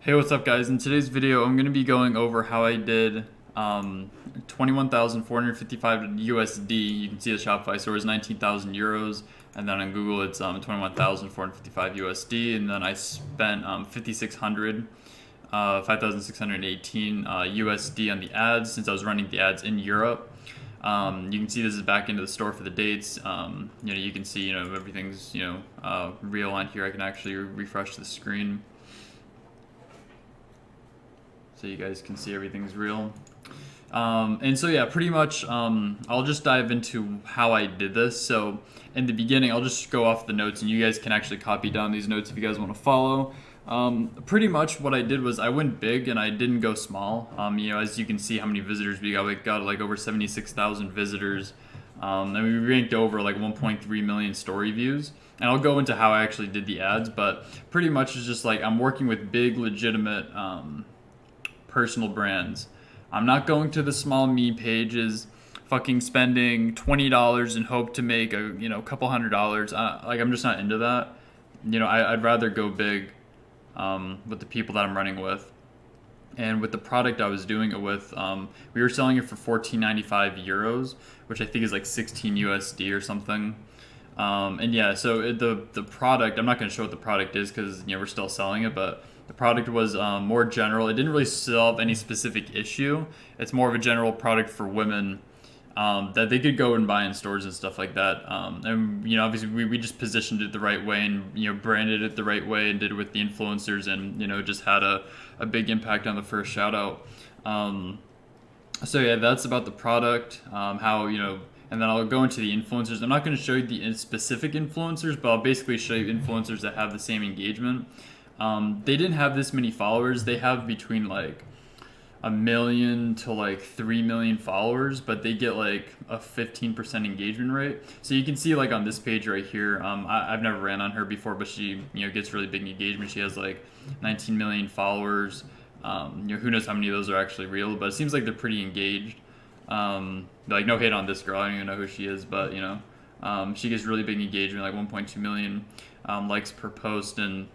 Hey, what's up guys? In today's video, I'm going to be going over how I did 21,455 USD. You can see the Shopify store is 19,000 euros, and then on Google it's 21,455 USD, and then I spent 5,618 USD on the ads since I was running the ads in Europe. You can see this is back into the store for the dates. You can see everything's real on here. I can actually refresh the screen, so you guys can see everything's real. And so yeah, pretty much I'll just dive into how I did this. So in the beginning, I'll just go off the notes, and you guys can actually copy down these notes if you guys want to follow. Pretty much what I did was I went big and I didn't go small. As you can see how many visitors we got. We got like over 76,000 visitors. And we ranked over like 1.3 million story views. And I'll go into how I actually did the ads, but pretty much it's just like I'm working with big, legitimate personal brands. I'm not going to the small me pages, fucking spending $20 and hope to make a couple $100. I'm just not into that. I'd rather go big with the people that I'm running with. And with the product I was doing it with, we were selling it for 14.95 euros, which I think is like 16 USD or something. And yeah, so the product, I'm not going to show what the product is because we're still selling it, but the product was more general. It didn't really solve any specific issue. It's more of a general product for women that they could go and buy in stores and stuff like that. And obviously we just positioned it the right way and branded it the right way and did it with the influencers, and just had a big impact on the first shout out. So yeah, that's about the product. And then I'll go into the influencers. I'm not going to show you the specific influencers, but I'll basically show you influencers that have the same engagement. They didn't have this many followers. They have between like 1 million to like 3 million followers, but they get like a 15% engagement rate. So you can see like on this page right here, I've never ran on her before, but she gets really big engagement. She has like 19 million followers. Who knows how many of those are actually real, but it seems like they're pretty engaged. Like no hate on this girl, I don't even know who she is, but she gets really big engagement, like 1.2 million likes per post. And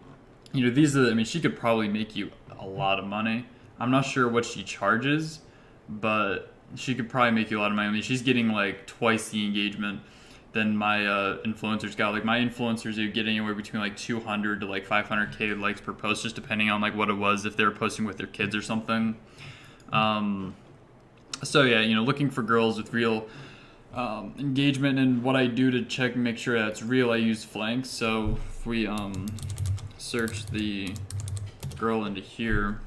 these are, she could probably make you a lot of money. I'm not sure what she charges, but she could probably make you a lot of money. She's getting like twice the engagement than my influencers got. Like my influencers, you get anywhere between like 200 to like 500K likes per post, just depending on like what it was, if they were posting with their kids or something. So yeah, looking for girls with real engagement, and what I do to check and make sure that's real, I use flanks. So if we search the girl into here,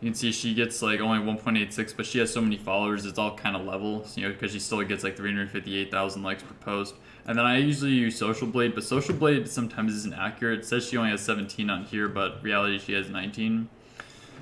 you can see she gets like only 1.86, but she has so many followers, it's all kind of level, because she still gets like 358,000 likes per post. And then I usually use Social Blade, but Social Blade sometimes isn't accurate. It says she only has 17 on here, but reality she has 19.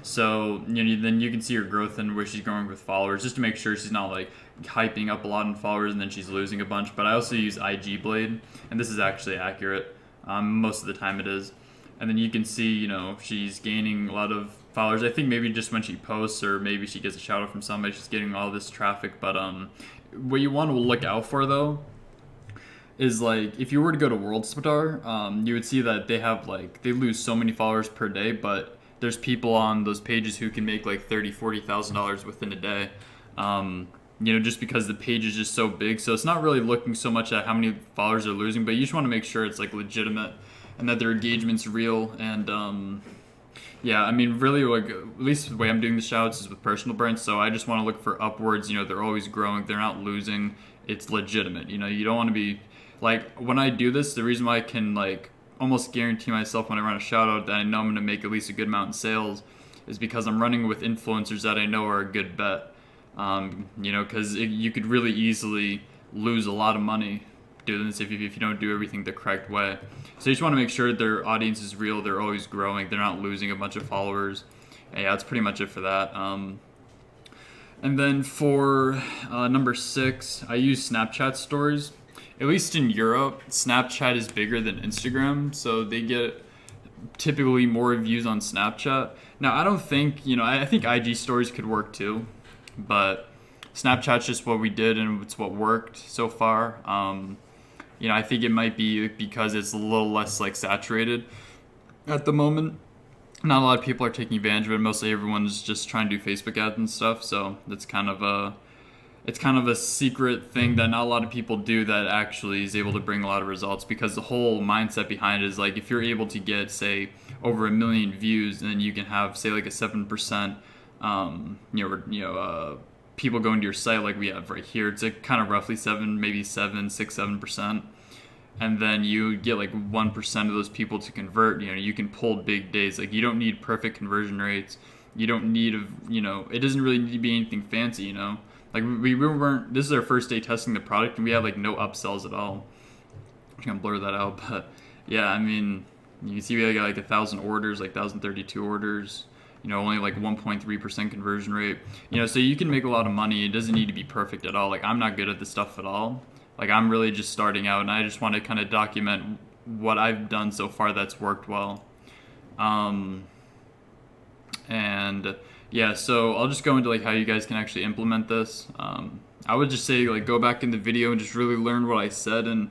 So then you can see her growth and where she's growing with followers, just to make sure she's not like hyping up a lot in followers and then she's losing a bunch. But I also use IG Blade, and this is actually accurate. Most of the time it is. And then you can see, she's gaining a lot of followers. I think maybe just when she posts, or maybe she gets a shout out from somebody, she's getting all this traffic. But what you want to look out for though is like if you were to go to WorldStar, you would see that they lose so many followers per day, but there's people on those pages who can make like $30,000-$40,000 within a day. Just because the page is just so big. So it's not really looking so much at how many followers they're losing, but you just want to make sure it's like legitimate and that their engagement's real. And really, like at least the way I'm doing the shoutouts is with personal brands. So I just want to look for upwards. They're always growing. They're not losing. It's legitimate. You don't want to be like, when I do this, the reason why I can like almost guarantee myself when I run a shout out that I know I'm going to make at least a good amount in sales is because I'm running with influencers that I know are a good bet. Because you could really easily lose a lot of money doing this if you don't do everything the correct way. So you just want to make sure their audience is real, they're always growing, they're not losing a bunch of followers. And yeah, that's pretty much it for that. And then for number 6, I use Snapchat stories. At least in Europe, Snapchat is bigger than Instagram, so they get typically more views on Snapchat. Now, I don't think, I think IG stories could work too, but Snapchat's just what we did and it's what worked so far. I think it might be because it's a little less like saturated at the moment. not a lot of people are taking advantage of it. Mostly everyone's just trying to do Facebook ads and stuff. So it's kind of a secret thing that not a lot of people do that actually is able to bring a lot of results, because the whole mindset behind it is like, if you're able to get, say, over 1 million views, then you can have, say, like a 7%, people going to your site like we have right here. It's like kind of roughly 7%. And then you get like 1% of those people to convert. You can pull big days. Like, you don't need perfect conversion rates. You don't need it doesn't really need to be anything fancy. Like, we weren't. This is our first day testing the product, and we had like no upsells at all. I'm gonna blur that out, but yeah, I mean, you can see we got like 1,000 orders, like 1,032 orders. Only like 1.3% conversion rate. So you can make a lot of money. It doesn't need to be perfect at all. Like, I'm not good at this stuff at all. Like, I'm really just starting out, and I just want to kind of document what I've done so far that's worked well. And yeah, so I'll just go into like how you guys can actually implement this. I would just say, like, go back in the video and just really learn what I said, and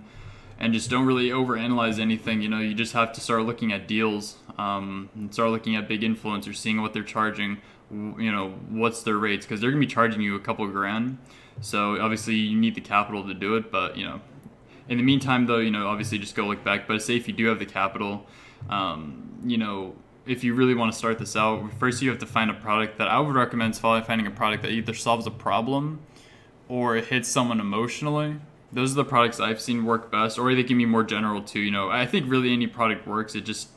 just don't really overanalyze anything. You just have to start looking at deals, and start looking at big influencers, seeing what they're charging, what's their rates, because they're gonna be charging you a couple grand. So obviously you need the capital to do it, but in the meantime though, obviously just go look back. But say if you do have the capital, if you really want to start this out, first you have to find a product that I would recommend finding a product that either solves a problem or it hits someone emotionally. Those are the products I've seen work best, or they can be more general too. I think really any product works. It just,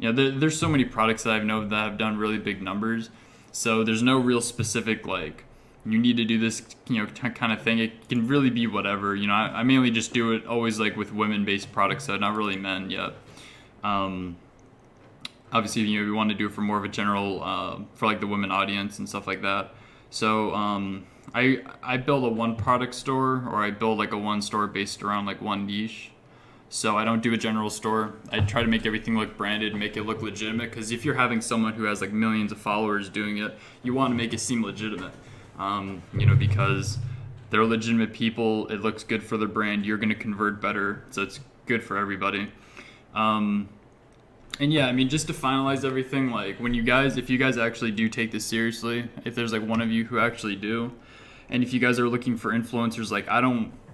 there's so many products that I know that have done really big numbers. So there's no real specific, like, you need to do this, kind of thing. It can really be whatever. I mainly just do it always like with women-based products, so not really men yet. Obviously, you want to do it for more of a general, for like the women audience and stuff like that. So I build a one product store, or I build like a one store based around like one niche. So I don't do a general store. I try to make everything look branded, make it look legitimate, because if you're having someone who has like millions of followers doing it, you want to make it seem legitimate. Because they're legitimate people, it looks good for their brand, you're going to convert better, so it's good for everybody. And yeah, I mean, just to finalize everything, like, if you guys actually do take this seriously, if there's like one of you who actually do, and if you guys are looking for influencers, like,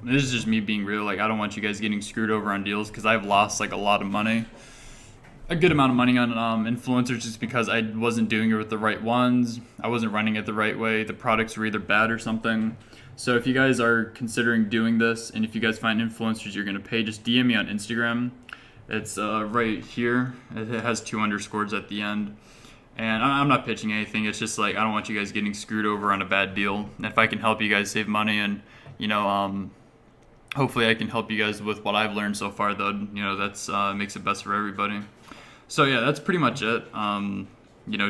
this is just me being real, like, I don't want you guys getting screwed over on deals, because I've lost like a good amount of money on influencers, just because I wasn't doing it with the right ones. I wasn't running it the right way. The products were either bad or something. So if you guys are considering doing this, and if you guys find influencers you're going to pay, just DM me on Instagram. It's right here. It has 2 underscores at the end. And I'm not pitching anything. It's just like, I don't want you guys getting screwed over on a bad deal. And if I can help you guys save money, and hopefully I can help you guys with what I've learned so far, though, that's makes it best for everybody. So yeah, that's pretty much it.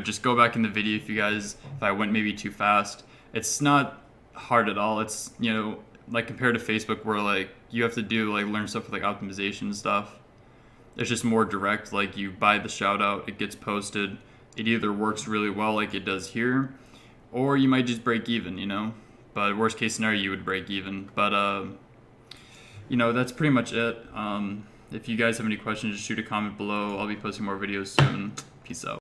Just go back in the video if I went maybe too fast. It's not hard at all. It's, like, compared to Facebook, where like you have to learn stuff with like optimization and stuff. It's just more direct. Like, you buy the shout out, it gets posted. It either works really well like it does here, or you might just break even, But worst case scenario, you would break even. But that's pretty much it. If you guys have any questions, just shoot a comment below. I'll be posting more videos soon. Peace out.